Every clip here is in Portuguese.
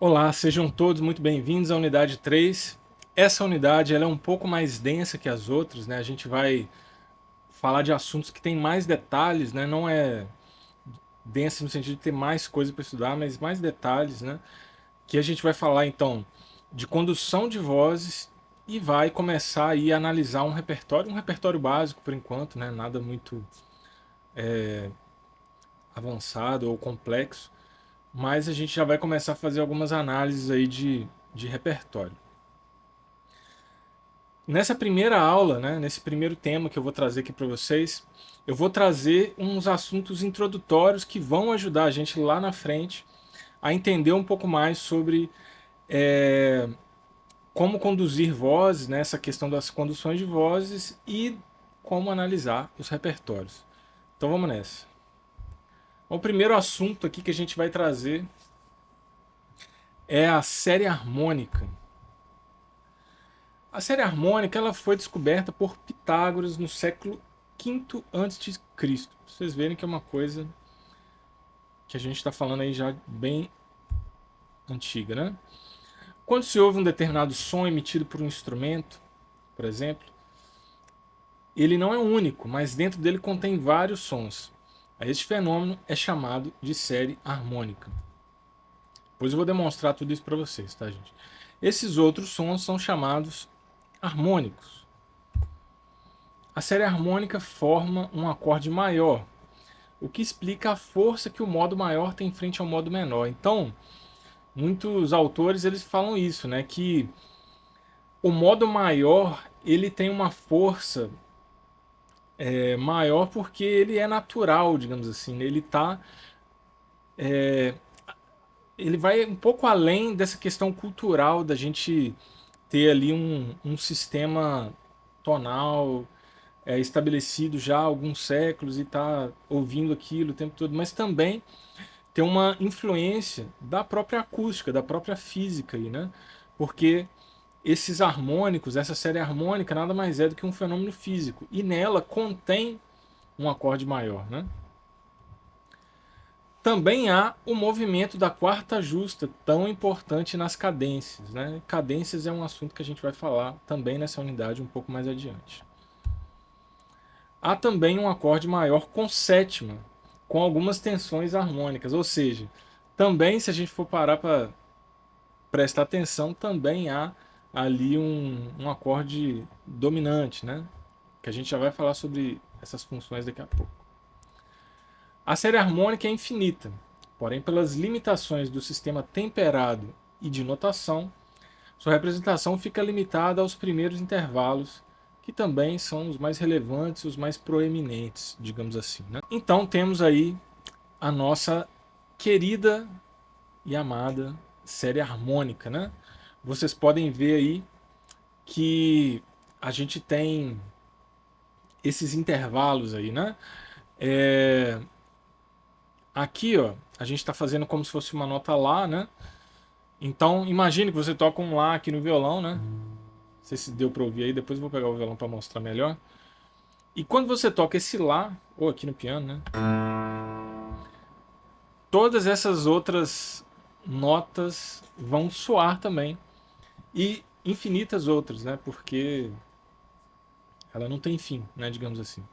Olá, sejam todos muito bem-vindos à unidade 3. Essa unidade ela é um pouco mais densa que as outras, né? A gente vai falar de assuntos que têm mais detalhes, né? Não é densa no sentido de ter mais coisa para estudar, mas mais detalhes, né? Que a gente vai falar então de condução de vozes e vai começar aí a analisar um repertório básico por enquanto, né? Nada muito avançado ou complexo, mas a gente já vai começar a fazer algumas análises aí de repertório. Nessa primeira aula, né, nesse primeiro tema que eu vou trazer aqui para vocês, eu vou trazer uns assuntos introdutórios que vão ajudar a gente lá na frente a entender um pouco mais sobre é, como conduzir vozes, né, essa questão das conduções de vozes e como analisar os repertórios. Então vamos nessa. O primeiro assunto aqui que a gente vai trazer é a série harmônica. A série harmônica ela foi descoberta por Pitágoras no século V a.C. Vocês verem que é uma coisa que a gente está falando aí já bem antiga, né? Quando se ouve um determinado som emitido por um instrumento, por exemplo, ele não é único, mas dentro dele contém vários sons. Este fenômeno é chamado de série harmônica. Depois eu vou demonstrar tudo isso para vocês, tá, gente? Esses outros sons são chamados harmônicos. A série harmônica forma um acorde maior, o que explica a força que o modo maior tem frente ao modo menor. Então, muitos autores eles falam isso, né, que o modo maior ele tem uma força maior porque ele é natural, digamos assim, né? Ele vai um pouco além dessa questão cultural da gente ter ali um sistema tonal estabelecido já há alguns séculos e tá ouvindo aquilo o tempo todo, mas também tem uma influência da própria acústica, da própria física aí, né? Porque esses harmônicos, essa série harmônica nada mais é do que um fenômeno físico e nela contém um acorde maior, né? Também há o movimento da quarta justa, tão importante nas cadências, né? Cadências é um assunto que a gente vai falar também nessa unidade um pouco mais adiante. Há também um acorde maior com sétima, com algumas tensões harmônicas, ou seja, também se a gente for parar para prestar atenção, também há ali um acorde dominante, né? Que a gente já vai falar sobre essas funções daqui a pouco. A série harmônica é infinita, porém, pelas limitações do sistema temperado e de notação, sua representação fica limitada aos primeiros intervalos, que também são os mais relevantes, os mais proeminentes, digamos assim, né? Então temos aí a nossa querida e amada série harmônica, né? Vocês podem ver aí que a gente tem esses intervalos aí, né? É, aqui, ó, a gente está fazendo como se fosse uma nota Lá, né? Então, imagine que você toca um Lá aqui no violão, né? Não sei se deu para ouvir aí, depois eu vou pegar o violão para mostrar melhor. E quando você toca esse Lá, ou aqui no piano, né? Todas essas outras notas vão soar também. E infinitas outras, né? Porque ela não tem fim, né? Digamos assim.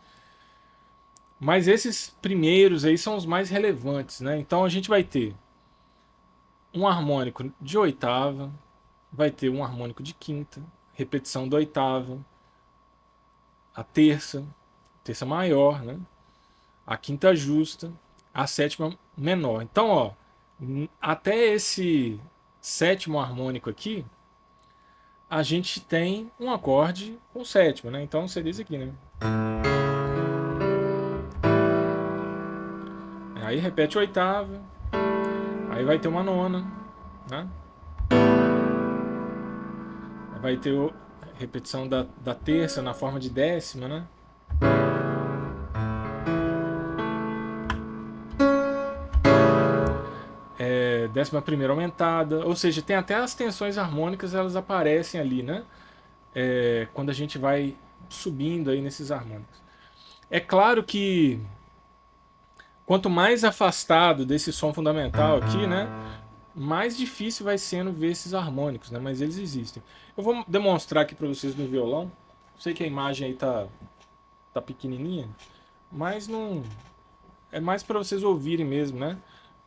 Mas esses primeiros aí são os mais relevantes, né? Então a gente vai ter um harmônico de oitava, vai ter um harmônico de quinta, repetição da oitava, a terça maior, né? A quinta justa, a sétima menor. Então, ó, até esse sétimo harmônico aqui, a gente tem um acorde com sétima, né? Então seria isso aqui, né? Aí repete a oitava, aí vai ter uma nona, né? Vai ter repetição da terça na forma de décima, né? Décima primeira aumentada, ou seja, tem até as tensões harmônicas, elas aparecem ali, né? Quando a gente vai subindo aí nesses harmônicos. É claro que quanto mais afastado desse som fundamental aqui, né? mais difícil vai sendo ver esses harmônicos, né? Mas eles existem. Eu vou demonstrar aqui para vocês no violão. Sei que a imagem aí tá pequenininha, mas não é mais para vocês ouvirem mesmo, né?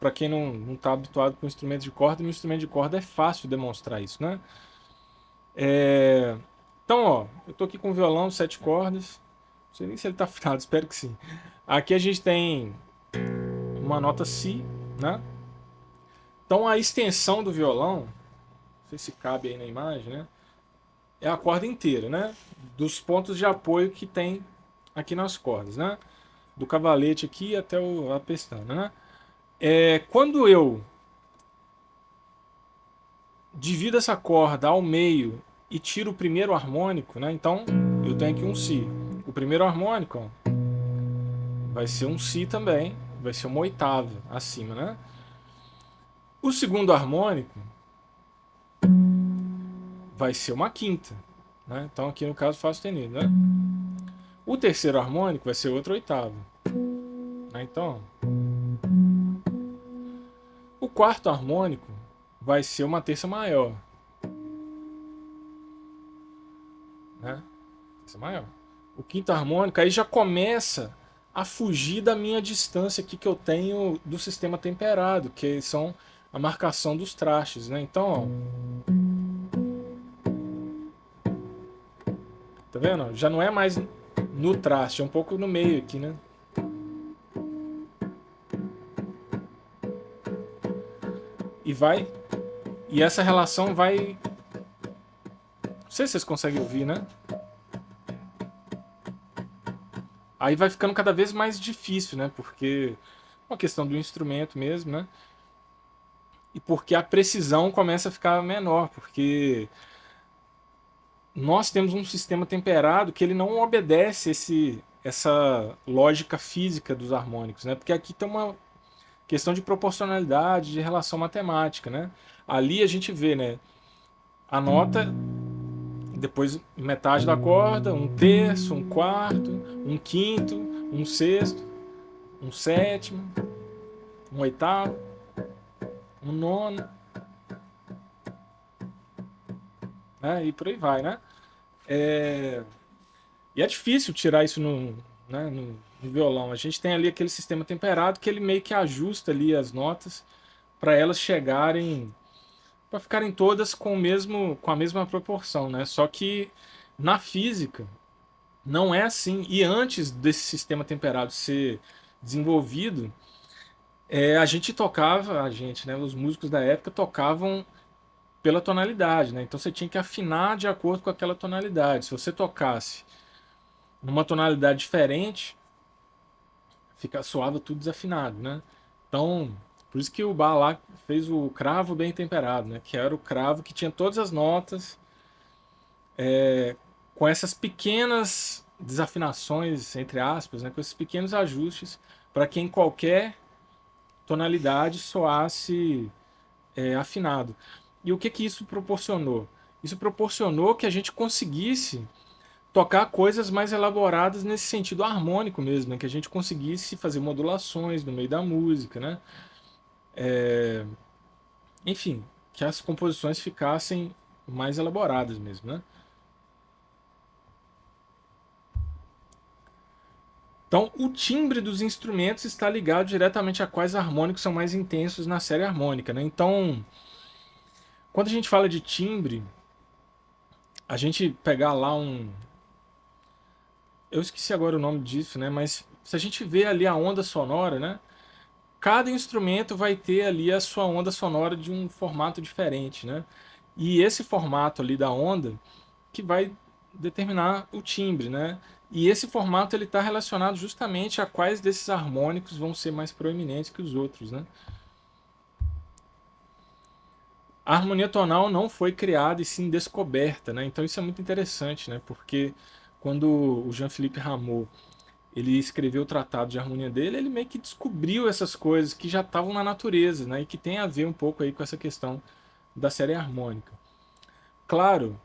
Para quem não tá habituado com instrumento de corda, no instrumento de corda é fácil demonstrar isso, né? Então, ó, eu tô aqui com o violão, 7 cordas. Não sei nem se ele tá afinado, espero que sim. Aqui a gente tem uma nota Si, né? Então a extensão do violão, não sei se cabe aí na imagem, né? É a corda inteira, né? Dos pontos de apoio que tem aqui nas cordas, né? Do cavalete aqui até a pestana, né? Quando eu divido essa corda ao meio e tiro o primeiro harmônico, né? Então eu tenho aqui um Si. O primeiro harmônico, ó, vai ser um Si também, vai ser uma oitava acima, né? O segundo harmônico vai ser uma quinta, né? Então aqui no caso Fá sustenido, né? O terceiro harmônico vai ser outra oitava, né? Então, o quarto harmônico vai ser uma terça maior, né? Terça maior. O quinto harmônico aí já começa a fugir da minha distância aqui que eu tenho do sistema temperado, que são a marcação dos trastes, né? Então, ó, tá vendo? Já não é mais no traste, é um pouco no meio aqui, né? E vai, e essa relação vai, não sei se vocês conseguem ouvir, né? Aí vai ficando cada vez mais difícil, né? Porque é uma questão do instrumento mesmo, né? E porque a precisão começa a ficar menor, porque nós temos um sistema temperado que ele não obedece essa lógica física dos harmônicos, né? Porque aqui tem uma questão de proporcionalidade, de relação matemática, né? Ali a gente vê, né? A nota, depois metade da corda, um terço, um quarto, um quinto, um sexto, um sétimo, um oitavo, um nono, né? E por aí vai, né? E é difícil tirar isso né, no violão. A gente tem ali aquele sistema temperado que ele meio que ajusta ali as notas para elas chegarem, para ficarem todas com a mesma proporção, né? Só que na física não é assim. E antes desse sistema temperado ser desenvolvido, a gente, né, os músicos da época tocavam pela tonalidade, né? Então você tinha que afinar de acordo com aquela tonalidade. Se você tocasse numa tonalidade diferente, soava tudo desafinado, né? Então, por isso que o Bach lá fez o cravo bem temperado, né? Que era o cravo que tinha todas as notas, com essas pequenas desafinações, entre aspas, né? Com esses pequenos ajustes, para que em qualquer tonalidade soasse afinado. E o que que isso proporcionou? Isso proporcionou que a gente conseguisse tocar coisas mais elaboradas nesse sentido harmônico mesmo, né? Que a gente conseguisse fazer modulações no meio da música, né? Enfim, que as composições ficassem mais elaboradas mesmo, né? Então, o timbre dos instrumentos está ligado diretamente a quais harmônicos são mais intensos na série harmônica, né? Então, quando a gente fala de timbre, a gente pegar lá eu esqueci agora o nome disso, né? Mas se a gente vê ali a onda sonora, né? Cada instrumento vai ter ali a sua onda sonora de um formato diferente, né? E esse formato ali da onda que vai determinar o timbre, né? E esse formato ele está relacionado justamente a quais desses harmônicos vão ser mais proeminentes que os outros, né? A harmonia tonal não foi criada e sim descoberta, né? Então isso é muito interessante, né? Porque quando o Jean-Philippe Rameau ele escreveu o tratado de harmonia dele, ele meio que descobriu essas coisas que já estavam na natureza, né? E que tem a ver um pouco aí com essa questão da série harmônica. Claro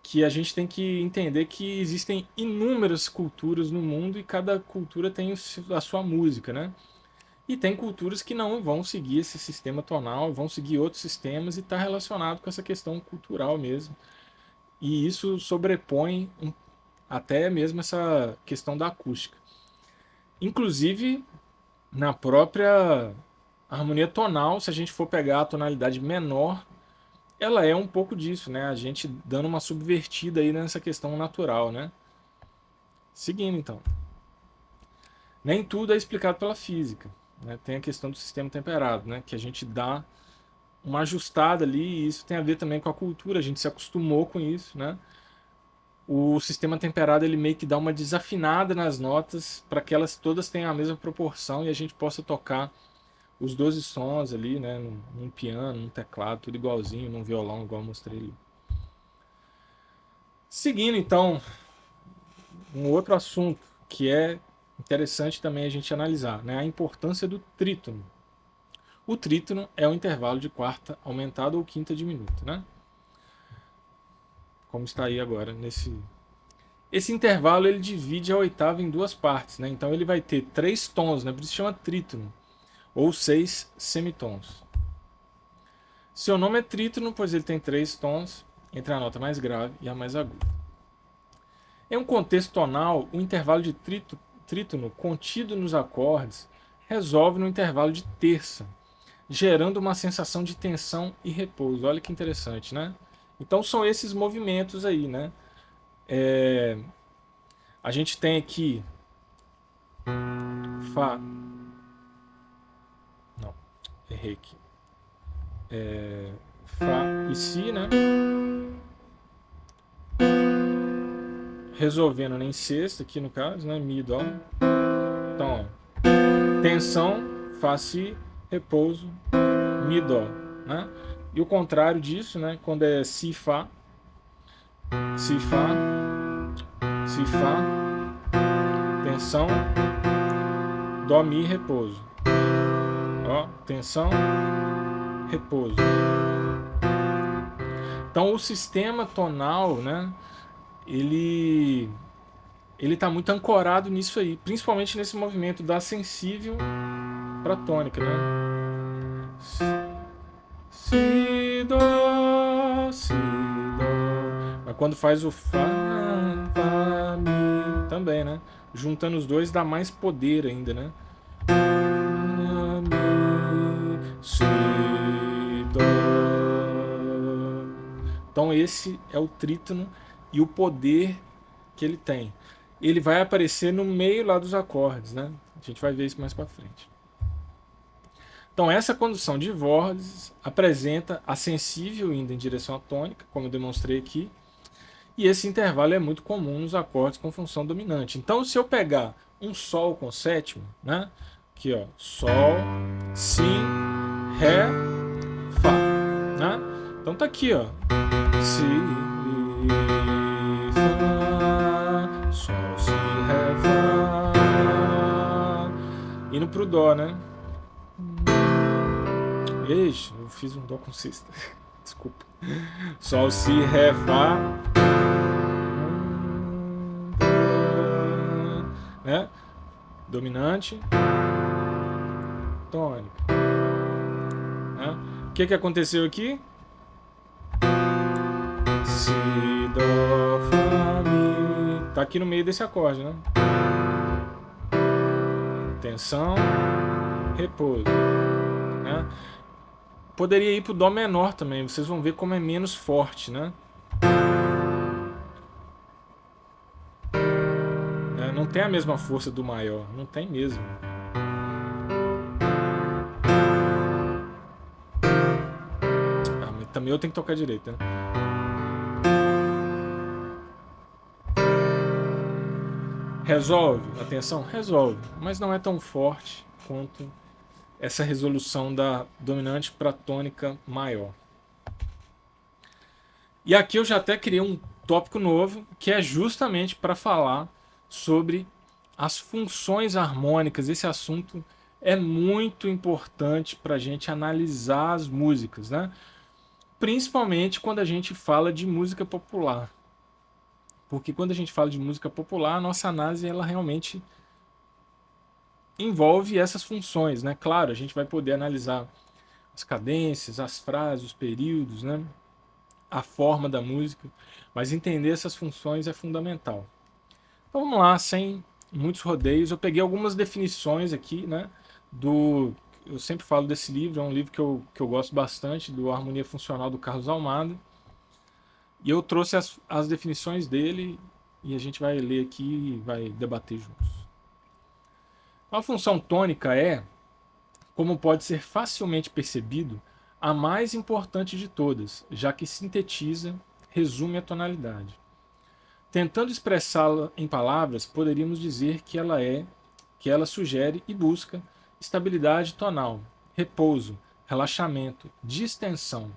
que a gente tem que entender que existem inúmeras culturas no mundo e cada cultura tem a sua música, né? E tem culturas que não vão seguir esse sistema tonal, vão seguir outros sistemas e está relacionado com essa questão cultural mesmo. E isso sobrepõe até mesmo essa questão da acústica. Inclusive, na própria harmonia tonal, se a gente for pegar a tonalidade menor, ela é um pouco disso, né? A gente dando uma subvertida aí nessa questão natural, né? Seguindo, então. Nem tudo é explicado pela física, né? Tem a questão do sistema temperado, né? Que a gente dá uma ajustada ali, e isso tem a ver também com a cultura, a gente se acostumou com isso, né? O sistema temperado ele meio que dá uma desafinada nas notas para que elas todas tenham a mesma proporção e a gente possa tocar os 12 sons ali, né? Num piano, num teclado, tudo igualzinho, num violão, igual eu mostrei ali. Seguindo, então, um outro assunto que é interessante também a gente analisar, né? A importância do trítono. O trítono é o intervalo de quarta aumentado ou quinta diminuta, né? Como está aí agora nesse. Esse intervalo ele divide a oitava em duas partes, né? Então ele vai ter 3 tons, né? Por isso chama trítono, ou 6 semitons. Seu nome é trítono, pois ele tem 3 tons entre a nota mais grave e a mais aguda. Em um contexto tonal, o intervalo de trítono contido nos acordes resolve no intervalo de terça, gerando uma sensação de tensão e repouso. Olha que interessante, né? Então são esses movimentos aí, né? A gente tem aqui Fá. Não, errei aqui. Fá e Si, né? Resolvendo em sexta, aqui no caso, né? Mi, Dó. Então, ó, tensão, Fá, Si, repouso, Mi, Dó, né? E o contrário disso, né? Quando é Si, Fá, Si, Fá, Si, Fá, tensão, Dó, Mi, repouso. Ó, tensão, repouso. Então o sistema tonal, né? Ele está muito ancorado nisso aí, principalmente nesse movimento da sensível para tônica, né? Si, dó, si, dó. Mas quando faz o fá, fá, mi também, né? Juntando os dois dá mais poder ainda, né? Fá, mi, si, dó. Então esse é o trítono e o poder que ele tem. Ele vai aparecer no meio lá dos acordes, né? A gente vai ver isso mais para frente. Então essa condução de vórtices apresenta a sensível indo em direção à tônica, como eu demonstrei aqui, e esse intervalo é muito comum nos acordes com função dominante. Então se eu pegar um Sol com sétima, né? Aqui ó, Sol, Si, Ré, Fá, né? Então tá aqui ó, Si, Fá, Sol, Si, Ré, Fá, indo pro Dó, né? Ixi, eu fiz um Dó com sexta. Desculpa. Sol, Si, Ré, Fá. Né? Dominante. Tônica. Né? O que aconteceu aqui? Si, Dó, Fá, Mi. Tá aqui no meio desse acorde, né? Tensão, repouso. Né? Poderia ir pro Dó menor também, vocês vão ver como é menos forte, né? Não tem a mesma força do maior, não tem mesmo. Mas também eu tenho que tocar direito, né? Resolve, atenção, resolve, mas não é tão forte quanto essa resolução da dominante para tônica maior. E aqui eu já até criei um tópico novo, que é justamente para falar sobre as funções harmônicas. Esse assunto é muito importante para a gente analisar as músicas, né? Principalmente quando a gente fala de música popular. Porque quando a gente fala de música popular, a nossa análise ela realmente envolve essas funções, né? Claro, a gente vai poder analisar as cadências, as frases, os períodos, né? A forma da música, mas entender essas funções é fundamental. Então vamos lá, sem muitos rodeios, eu peguei algumas definições aqui, né? Eu sempre falo desse livro, é um livro que eu gosto bastante, do Harmonia Funcional do Carlos Almada, e eu trouxe as definições dele e a gente vai ler aqui e vai debater juntos. A função tônica é, como pode ser facilmente percebido, a mais importante de todas, já que sintetiza, resume a tonalidade. Tentando expressá-la em palavras, poderíamos dizer que ela sugere e busca estabilidade tonal, repouso, relaxamento, distensão.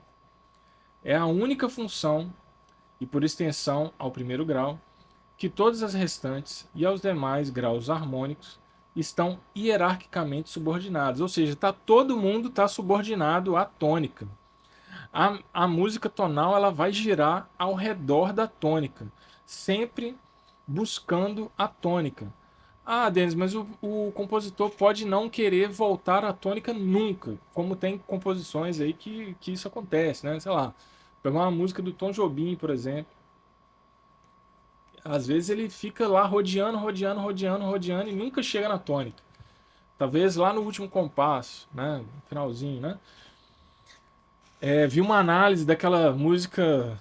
É a única função, e por extensão ao primeiro grau, que todas as restantes e aos demais graus harmônicos estão hierarquicamente subordinados. Ou seja, todo mundo está subordinado à tônica. A música tonal ela vai girar ao redor da tônica, sempre buscando a tônica. Ah, Denis, mas o compositor pode não querer voltar à tônica nunca, como tem composições aí que isso acontece, né? Sei lá, pegar uma música do Tom Jobim, por exemplo. Às vezes ele fica lá rodeando, rodeando, rodeando, rodeando e nunca chega na tônica. Talvez lá no último compasso, né? No finalzinho, né? Vi uma análise daquela música.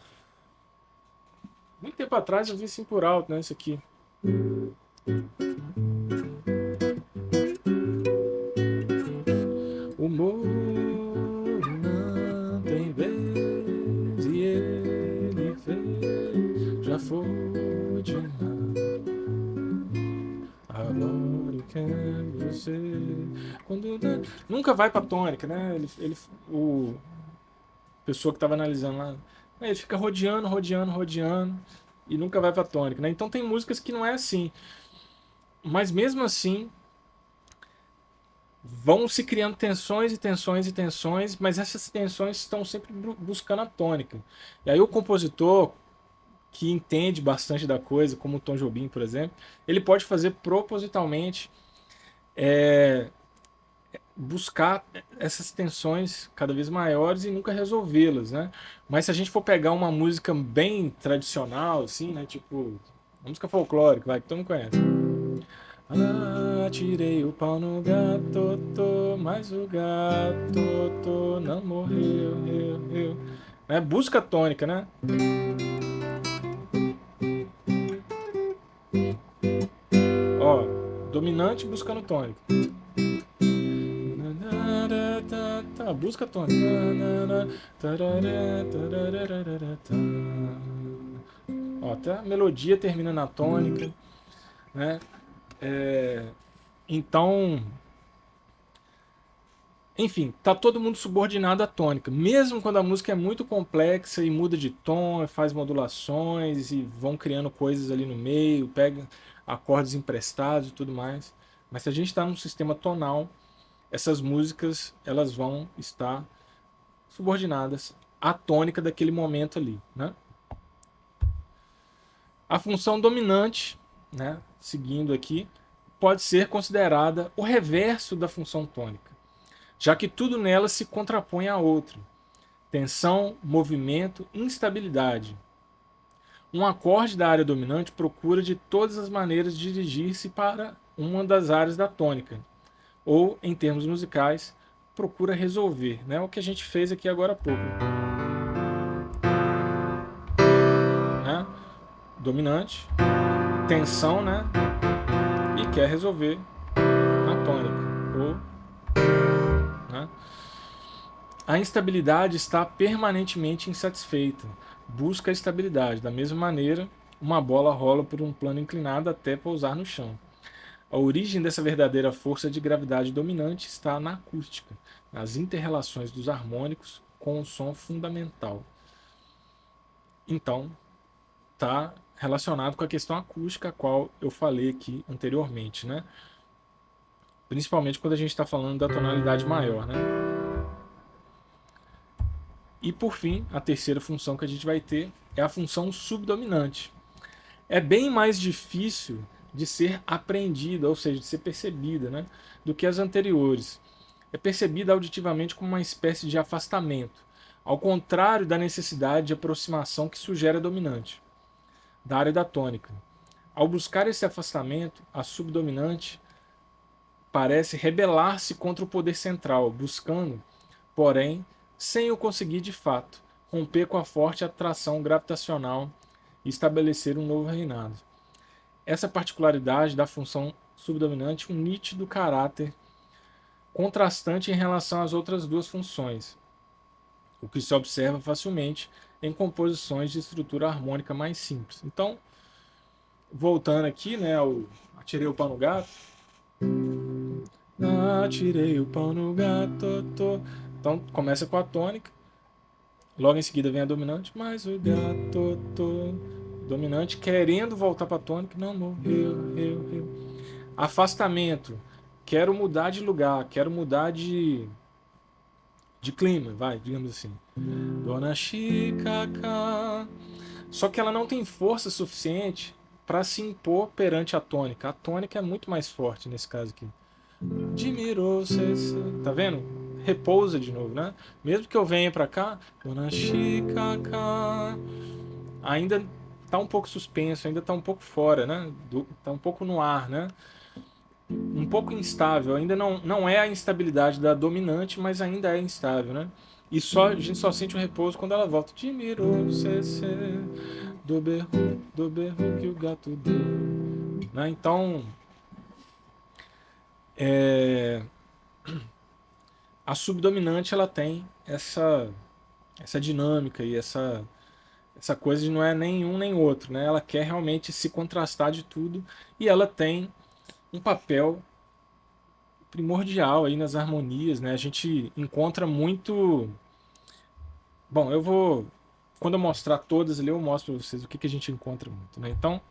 Muito tempo atrás eu vi assim por alto, né? Isso aqui. O morro não tem vez e ele fez, já foi demais. Agora eu quero você. Quando... Nunca vai pra tônica, né? O pessoa que tava analisando lá, ele fica rodeando, rodeando, rodeando e nunca vai pra tônica, né? Então tem músicas que não é assim. Mas mesmo assim, vão se criando tensões e tensões e tensões, mas essas tensões estão sempre buscando a tônica. E aí o compositor, que entende bastante da coisa, como o Tom Jobim, por exemplo, ele pode fazer propositalmente buscar essas tensões cada vez maiores e nunca resolvê-las, né? Mas se a gente for pegar uma música bem tradicional, assim, né? Tipo, uma música folclórica, vai, que todo mundo conhece. Ah, tirei o pau no gato, mas o gato não morreu. Né? Busca tônica, né? Ó, dominante buscando tônica. Busca tônica. Ó, até a melodia termina na tônica, né? Então, enfim, tá todo mundo subordinado à tônica. Mesmo quando a música é muito complexa e muda de tom, faz modulações e vão criando coisas ali no meio, pega acordes emprestados e tudo mais. Mas se a gente está num sistema tonal, essas músicas elas vão estar subordinadas à tônica daquele momento ali, né? A função dominante, né, seguindo aqui, pode ser considerada o reverso da função tônica, já que tudo nela se contrapõe a outro. Tensão, movimento, instabilidade. Um acorde da área dominante procura de todas as maneiras dirigir-se para uma das áreas da tônica, ou, em termos musicais, procura resolver, né? O que a gente fez aqui agora há pouco. Né? Dominante, tensão, né? E quer resolver na tônica. Ou, né? A instabilidade está permanentemente insatisfeita. Busca a estabilidade. Da mesma maneira, uma bola rola por um plano inclinado até pousar no chão. A origem dessa verdadeira força de gravidade dominante está na acústica, nas interrelações dos harmônicos com o som fundamental. Então, está relacionado com a questão acústica, a qual eu falei aqui anteriormente, né? Principalmente quando a gente está falando da tonalidade maior, né? E por fim, a terceira função que a gente vai ter é a função subdominante. É bem mais difícil de ser aprendida, ou seja, de ser percebida, né, do que as anteriores. É percebida auditivamente como uma espécie de afastamento, ao contrário da necessidade de aproximação que sugere a dominante, da área da tônica. Ao buscar esse afastamento, a subdominante parece rebelar-se contra o poder central, buscando, porém, sem o conseguir de fato, romper com a forte atração gravitacional e estabelecer um novo reinado. Essa particularidade da função subdominante um nítido caráter contrastante em relação às outras duas funções, o que se observa facilmente em composições de estrutura harmônica mais simples. Então, voltando aqui, né, ao atirei o pau no gato. Atirei o pau no gato, tô. Então, começa com a tônica, logo em seguida vem a dominante, mas o gato, tô. Dominante querendo voltar para a tônica, não morreu. Afastamento, quero mudar de lugar, quero mudar de clima, vai, digamos assim. Dona Chicaca. Só que ela não tem força suficiente para se impor perante a tônica. A tônica é muito mais forte nesse caso aqui. Admirou, tá vendo? Repousa de novo, né? Mesmo que eu venha para cá, Dona Chicaca, ainda tá um pouco suspenso, ainda tá um pouco fora, né? Tá um pouco no ar, né? Um pouco instável, ainda não é a instabilidade da dominante, mas ainda é instável, né? E a gente só sente o repouso quando ela volta. Admirou, do berro que o gato deu. Né? Então, a subdominante ela tem essa dinâmica e essa coisa de não é nem um nem outro, né? Ela quer realmente se contrastar de tudo e ela tem um papel primordial aí nas harmonias, né? A gente encontra muito. Bom, quando eu mostrar todas ali, eu mostro para vocês o que a gente encontra muito, né? Então,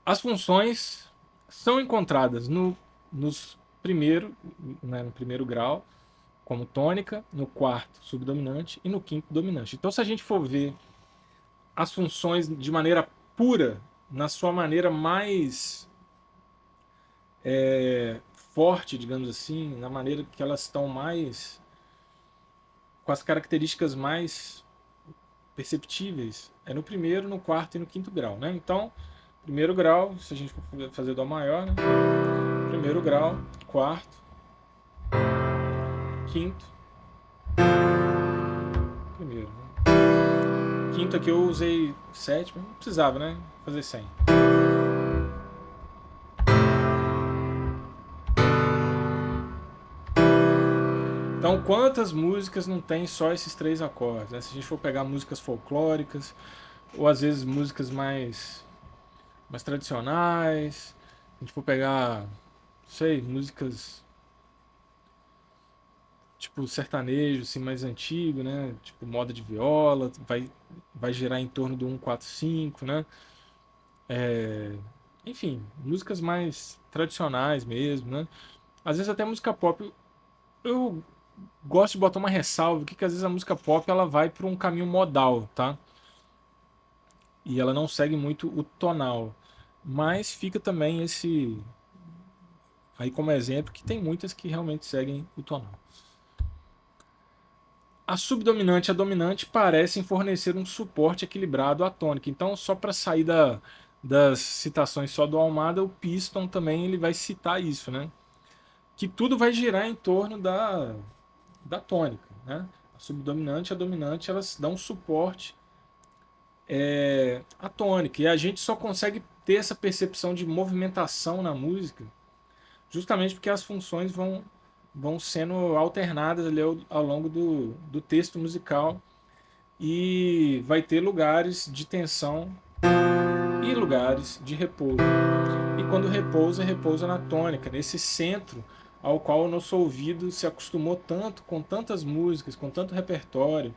as funções são encontradas nos primeiro, né, no primeiro grau, como tônica, no quarto subdominante e no quinto dominante. Então, se a gente for ver as funções de maneira pura, na sua maneira mais forte, digamos assim, na maneira que elas estão mais com as características mais perceptíveis, é no primeiro, no quarto e no quinto grau, né? Então, primeiro grau, se a gente for fazer dó maior, né? Primeiro grau, quarto, quinto, primeiro. Né? Quinto aqui eu usei sétimo, não precisava, né? Fazer 100. Então, quantas músicas não tem só esses três acordes? Né? Se a gente for pegar músicas folclóricas, ou às vezes músicas mais tradicionais, a gente for pegar, sei, músicas tipo sertanejo, assim, mais antigo, né? Tipo moda de viola, vai girar em torno do 145, né? Enfim, músicas mais tradicionais mesmo, né? Às vezes até música pop. Eu gosto de botar uma ressalva que às vezes a música pop ela vai por um caminho modal, tá? E ela não segue muito o tonal. Mas fica também esse aí como exemplo que tem muitas que realmente seguem o tonal. A subdominante e a dominante parecem fornecer um suporte equilibrado à tônica. Então, só para sair das citações só do Almada, o Piston também ele vai citar isso, né? Que tudo vai girar em torno da tônica, né? A subdominante e a dominante elas dão suporte à tônica. E a gente só consegue ter essa percepção de movimentação na música justamente porque as funções vão sendo alternadas ali ao longo do texto musical e vai ter lugares de tensão e lugares de repouso. E quando repousa na tônica, nesse centro ao qual o nosso ouvido se acostumou tanto, com tantas músicas, com tanto repertório,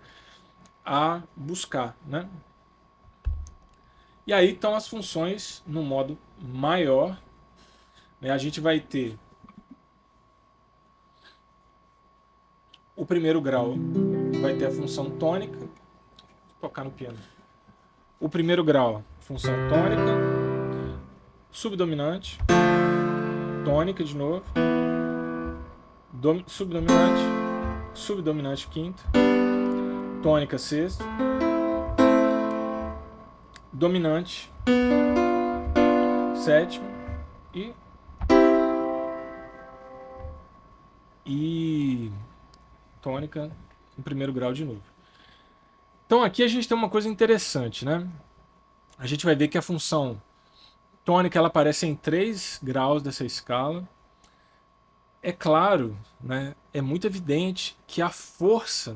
a buscar, né? E aí estão as funções no modo maior, né? A gente vai ter o primeiro grau, vai ter a função tônica, vou tocar no piano. O primeiro grau, função tônica. subdominante, tônica de novo, subdominante, subdominante quinta, tônica sexta, dominante, sétima e tônica no primeiro grau de novo. Então aqui a gente tem uma coisa interessante, né? A gente vai ver que a função tônica ela aparece em 3 graus dessa escala. É claro, né? É muito evidente que a força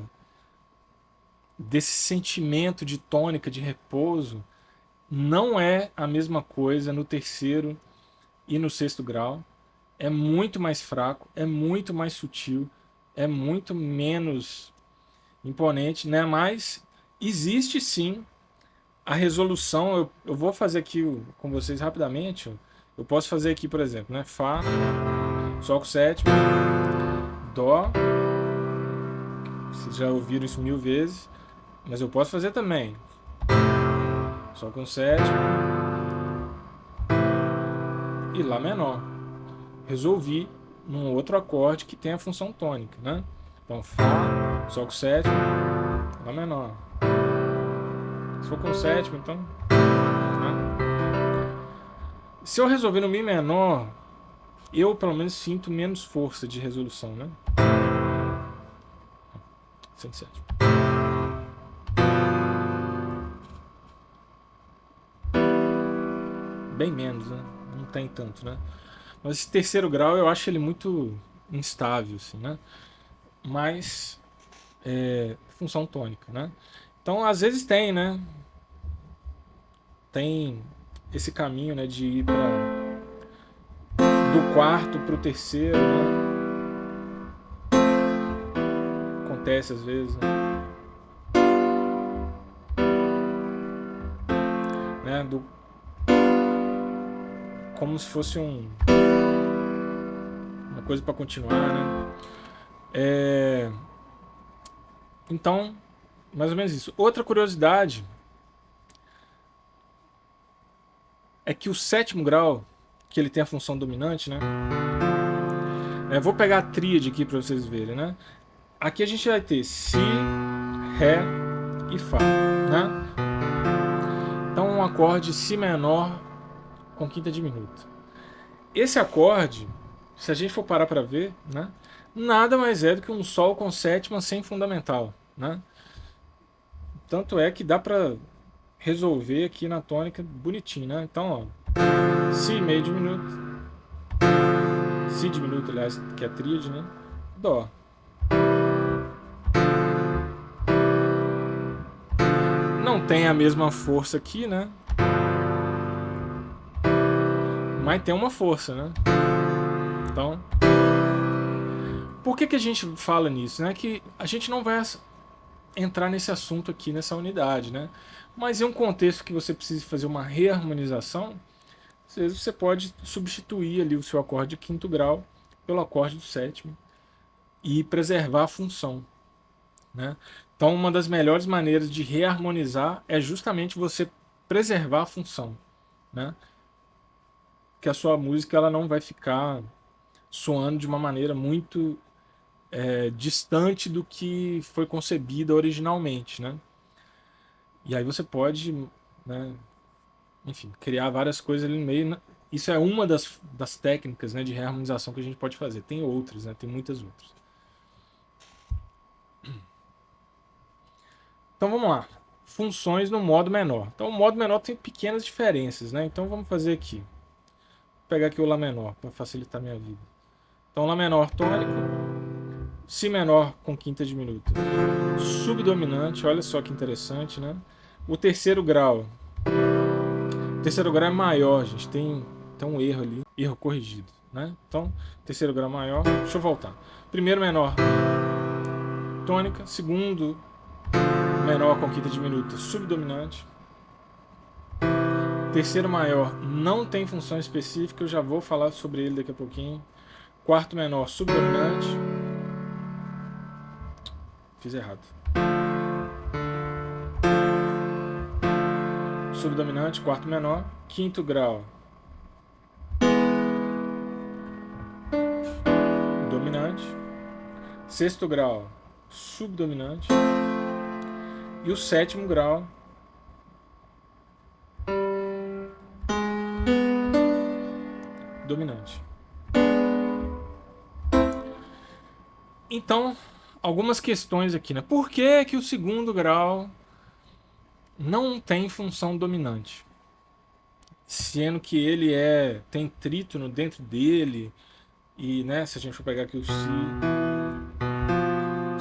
desse sentimento de tônica, de repouso, não é a mesma coisa no terceiro e no sexto grau. É muito mais fraco, é muito mais sutil, é muito menos imponente, né? Mas existe sim a resolução. Eu vou fazer aqui com vocês rapidamente. Eu posso fazer aqui, por exemplo, né? Fá, Sol com sétima, Dó. Vocês já ouviram isso 1000 vezes, mas eu posso fazer também. Sol com sétima e Lá menor. Resolvi num outro acorde que tem a função tônica, né? Então Fá, Sol com sétima, Lá menor. Se for com sétima, então, né? Se eu resolver no Mi menor, eu pelo menos sinto menos força de resolução, né? Sem sétima. Bem menos, né? Não tem tanto, né? Mas esse terceiro grau eu acho ele muito instável, assim, né? Mas função tônica, né? Então às vezes tem, né? Tem esse caminho, né? De ir do quarto pro terceiro, né? Acontece às vezes, né? Como se fosse uma coisa para continuar, né? Então, mais ou menos isso. Outra curiosidade é que o sétimo grau, que ele tem a função dominante, né? Vou pegar a tríade aqui para vocês verem, né? Aqui a gente vai ter Si, Ré e Fá, né? Então um acorde Si menor com quinta diminuta. Esse acorde, se a gente for parar para ver, né? Nada mais é do que um Sol com sétima sem fundamental, né? Tanto é que dá para resolver aqui na tônica bonitinho, né? Então, ó, Si meio diminuto, Si diminuto, aliás, que é a tríade, né? Dó. Não tem a mesma força aqui, né? Mas tem uma força, né? Então, por que a gente fala nisso, né? Que a gente não vai entrar nesse assunto aqui nessa unidade, né? Mas em um contexto que você precise fazer uma reharmonização, às vezes você pode substituir ali o seu acorde de quinto grau pelo acorde do sétimo e preservar a função, né? Então uma das melhores maneiras de reharmonizar é justamente você preservar a função, né? Que a sua música ela não vai ficar soando de uma maneira muito distante do que foi concebida originalmente, né? E aí você pode, né, enfim, criar várias coisas ali no meio. Isso é uma das técnicas, né, de reharmonização que a gente pode fazer. Tem outras, né, tem muitas outras. Então vamos lá. Funções no modo menor. Então o modo menor tem pequenas diferenças, né? Então vamos fazer aqui. Vou pegar aqui o Lá menor para facilitar a minha vida. Então Lá menor tônico, Si menor com quinta diminuta, subdominante, olha só que interessante, né? O terceiro grau. O terceiro grau é maior, gente. Tem um erro ali, erro corrigido, né? Então, terceiro grau maior. Deixa eu voltar. Primeiro menor tônica, segundo menor com quinta diminuta, subdominante. Terceiro maior não tem função específica, eu já vou falar sobre ele daqui a pouquinho. Quarto menor, subdominante. Fiz errado. Subdominante, quarto menor. Quinto grau, sexto grau subdominante e o sétimo grau dominante. Então, algumas questões aqui, né? Por que que o segundo grau não tem função dominante? Sendo que ele tem trítono dentro dele e, né, se a gente for pegar aqui o si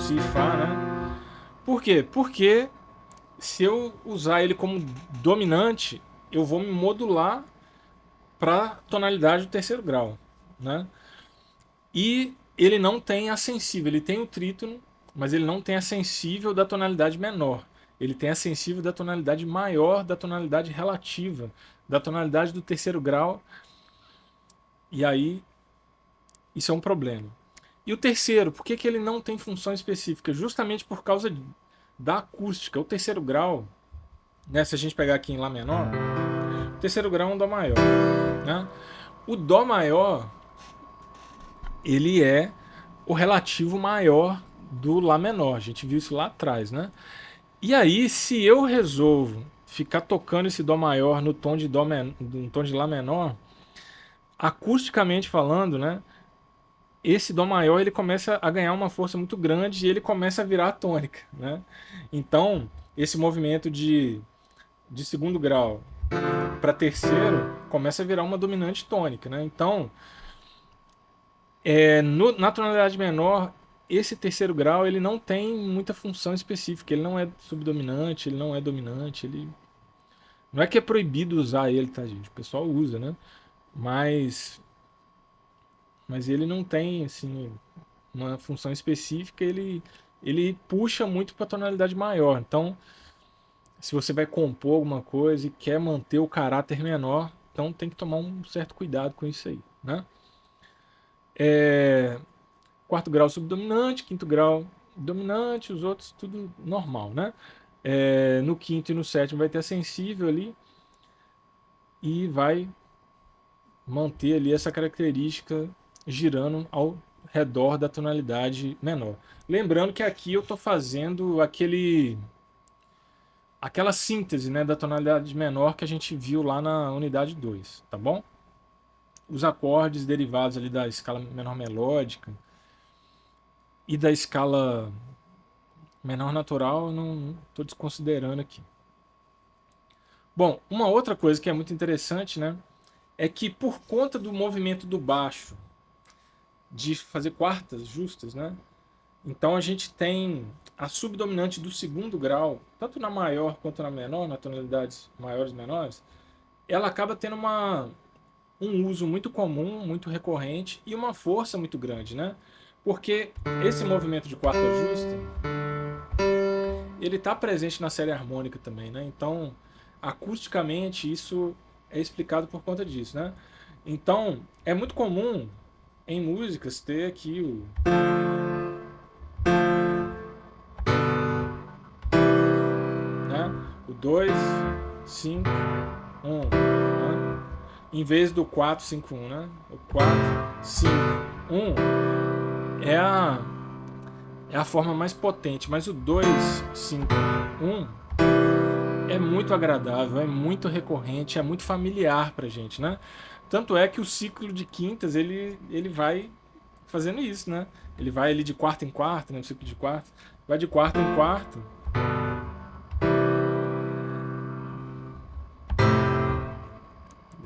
e fá, né? Por quê? Porque se eu usar ele como dominante, eu vou me modular para tonalidade do terceiro grau, né? E ele não tem a sensível, ele tem o trítono, mas ele não tem a sensível da tonalidade menor. Ele tem a sensível da tonalidade maior, da tonalidade relativa, da tonalidade do terceiro grau. E aí, isso é um problema. E o terceiro, por que que ele não tem função específica? Justamente por causa da acústica. O terceiro grau, né, se a gente pegar aqui em Lá menor, o terceiro grau é um Dó maior, né? O Dó maior, ele é o relativo maior do Lá menor. A gente viu isso lá atrás, né? E aí, se eu resolvo ficar tocando esse Dó maior no tom de, no tom de Lá menor, acusticamente falando, né? Esse Dó maior ele começa a ganhar uma força muito grande e ele começa a virar a tônica, né? Então, esse movimento de segundo grau para terceiro começa a virar uma dominante tônica, né? Então, na tonalidade menor, esse terceiro grau ele não tem muita função específica. Ele não é subdominante, ele não é dominante. Ele não é que é proibido usar ele, tá, gente? O pessoal usa, né? Mas, mas ele não tem assim uma função específica. Ele puxa muito para tonalidade maior. Então, se você vai compor alguma coisa e quer manter o caráter menor, então tem que tomar um certo cuidado com isso aí, né? Quarto grau subdominante, quinto grau dominante, os outros tudo normal, né? No quinto e no sétimo vai ter a sensível ali e vai manter ali essa característica girando ao redor da tonalidade menor. Lembrando que aqui eu estou fazendo aquela síntese, né, da tonalidade menor que a gente viu lá na unidade 2, tá bom? Os acordes derivados ali da escala menor melódica e da escala menor natural, eu não estou desconsiderando aqui. Bom, uma outra coisa que é muito interessante, né, é que por conta do movimento do baixo de fazer quartas justas, né, então a gente tem a subdominante do segundo grau, tanto na maior quanto na menor, na tonalidades maiores e menores, ela acaba tendo um uso muito comum, muito recorrente e uma força muito grande, né? Porque esse movimento de quarta justa, ele está presente na série harmônica também, né? Então, acusticamente, isso é explicado por conta disso, né? Então, é muito comum em músicas ter aqui né? O 2, 5, 1, né? Em vez do 4, 5, 1, né? O 4, 5, 1 é a forma mais potente, mas o 2, 5, 1 é muito agradável, é muito recorrente, é muito familiar pra gente, né? Tanto é que o ciclo de quintas, ele vai fazendo isso, né? Ele vai ali de quarta em quarta, né? O ciclo de quarta, vai de quarta em quarta.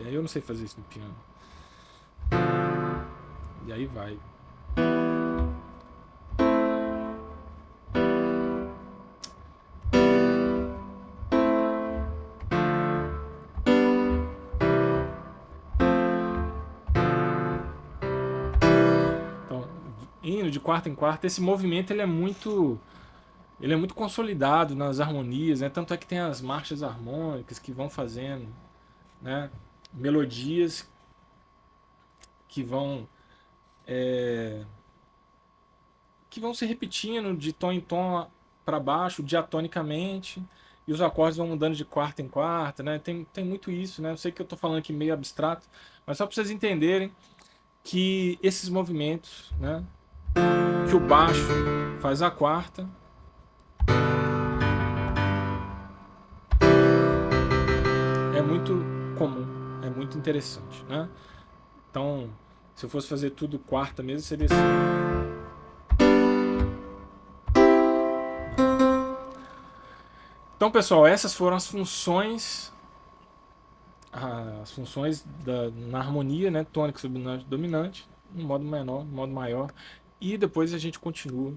Eu não sei fazer isso no piano. E aí vai. Então, indo de quarta em quarta, esse movimento ele é muito consolidado nas harmonias, né? Tanto é que tem as marchas harmônicas que vão fazendo, né? Melodias que que vão se repetindo de tom em tom para baixo, diatonicamente, e os acordes vão mudando de quarta em quarta, né? Tem muito isso, né? Eu sei que eu estou falando aqui meio abstrato, mas só para vocês entenderem que esses movimentos, né? que o baixo faz a quarta. É muito comum, é muito interessante, né? Então, se eu fosse fazer tudo quarta mesmo, seria assim. Então, pessoal, essas foram as funções na harmonia, né, tônica, subdominante, dominante, no modo menor, no modo maior, e depois a gente continua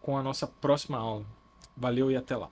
com a nossa próxima aula. Valeu e até lá.